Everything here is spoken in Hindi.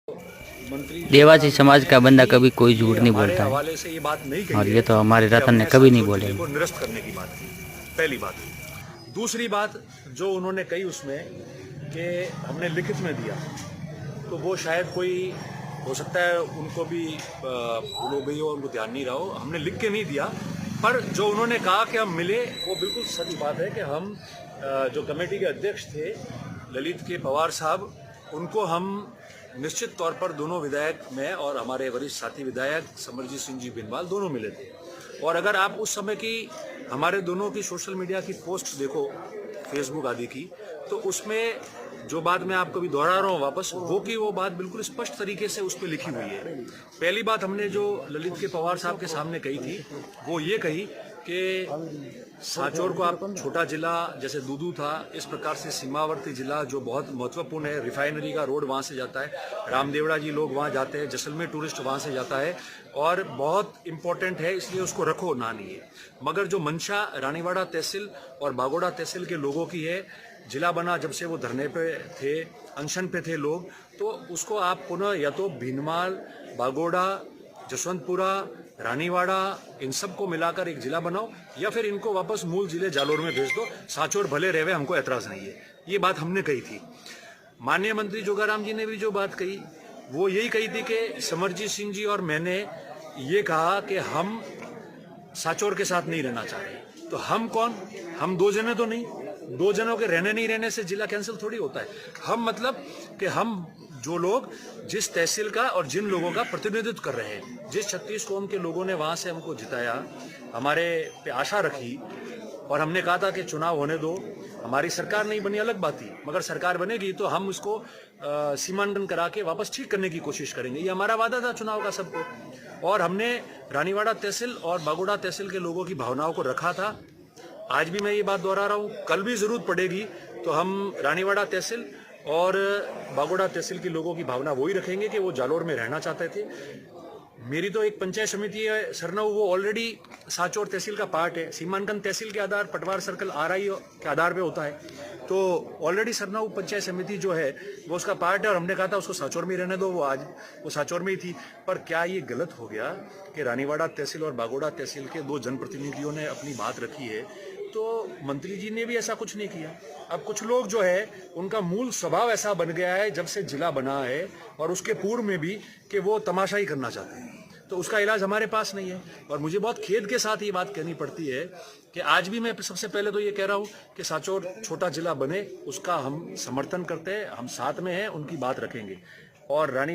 मंत्री देवासी समाज का बंदा कभी कोई झूठ नहीं हमारे बोलता है हवाले से ये बात नहीं कही और है ये तो हमारे कि रतन ने हमने कभी नहीं सांसद बोले। जिले को निरस्त करने की बात की। पहली बात। दूसरी बात जो उन्होंने कही उसमें कि हमने लिखित में दिया, तो वो शायद कोई हो सकता है उनको भी भूल हो गई हो, उनको ध्यान नहीं रहा हो। हमने लिख के नहीं दिया, पर जो उन्होंने कहा कि हम मिले वो बिल्कुल सच बात है कि हम जो कमेटी के अध्यक्ष थे ललित के पवार साहब, उनको हम निश्चित तौर पर दोनों विधायक में और हमारे वरिष्ठ साथी विधायक समरजीत सिंह जी बिनवाल दोनों मिले थे। और अगर आप उस समय की हमारे दोनों की सोशल मीडिया की पोस्ट देखो, फेसबुक आदि की, तो उसमें जो बात मैं आपको भी दोहरा रहा हूँ वापस, वो की वो बात बिल्कुल स्पष्ट तरीके से उस पर लिखी हुई है। पहली बात हमने जो ललित के पवार साहब के सामने कही थी वो ये कही कि सांचौर को आप छोटा जिला जैसे दूदू था, इस प्रकार से सीमावर्ती जिला जो बहुत महत्वपूर्ण है, रिफाइनरी का रोड वहाँ से जाता है, रामदेवड़ा जी लोग वहाँ जाते हैं, जैसलमेर टूरिस्ट वहाँ से जाता है और बहुत इम्पोर्टेंट है, इसलिए उसको रखो ना नहीं है। मगर जो मंशा रानीवाड़ा तहसील और बागोड़ा तहसील के लोगों की है, जिला बना जब से वो धरने पे थे, अनशन पे थे लोग, तो उसको आप पुनः या तो भीनमाल, बागोड़ा, जसवंतपुरा, रानीवाड़ा, इन सब को मिलाकर एक जिला बनाओ या फिर इनको वापस मूल जिले जालोर में भेज दो। सांचौर भले रहे, हमको ऐतराज नहीं है। ये बात हमने कही थी। माननीय मंत्री जोगाराम जी ने भी जो बात कही वो यही कही थी कि समरजीत सिंह जी और मैंने ये कहा कि हम सांचौर के साथ नहीं रहना चाह रहे। तो हम कौन? हम दो जने तो नहीं, दो जनों के रहने नहीं रहने से जिला कैंसिल थोड़ी होता है। हम मतलब कि हम जो लोग जिस तहसील का और जिन लोगों का प्रतिनिधित्व कर रहे हैं, जिस 36 कौम के लोगों ने वहां से हमको जिताया, हमारे पे आशा रखी और हमने कहा था कि चुनाव होने दो, हमारी सरकार नहीं बनी अलग बात थी, मगर सरकार बनेगी तो हम उसको सीमांकन करा के वापस ठीक करने की कोशिश करेंगे। ये हमारा वादा था चुनाव का सबको। और हमने रानीवाड़ा तहसील और बागोड़ा तहसील के लोगों की भावनाओं को रखा था। आज भी मैं ये बात दोहरा रहा हूँ, कल भी जरूरत पड़ेगी तो हम रानीवाड़ा तहसील और बागोड़ा तहसील के लोगों की भावना वही रखेंगे कि वो जालोर में रहना चाहते थे। मेरी तो एक पंचायत समिति है सरनऊ, वो ऑलरेडी सांचौर तहसील का पार्ट है। सीमांकन तहसील के आधार पटवार सर्कल आरआई के आधार पे होता है, तो ऑलरेडी सरनऊ पंचायत समिति जो है वो उसका पार्ट है और हमने कहा था उसको सांचौर में ही रहने दो, वो आज वो सांचौर में ही थी। पर क्या ये गलत हो गया कि रानीवाड़ा तहसील और बागोड़ा तहसील के दो जनप्रतिनिधियों ने अपनी बात रखी है, तो मंत्री जी ने भी ऐसा कुछ नहीं किया। अब कुछ लोग जो है उनका मूल स्वभाव ऐसा बन गया है जब से जिला बना है और उसके पूर्व में भी कि वो तमाशा ही करना चाहते हैं, तो उसका इलाज हमारे पास नहीं है। और मुझे बहुत खेद के साथ ये बात कहनी पड़ती है कि आज भी मैं सबसे पहले तो ये कह रहा हूँ कि सांचौर छोटा जिला बने, उसका हम समर्थन करते हैं, हम साथ में हैं, उनकी बात रखेंगे। और रानी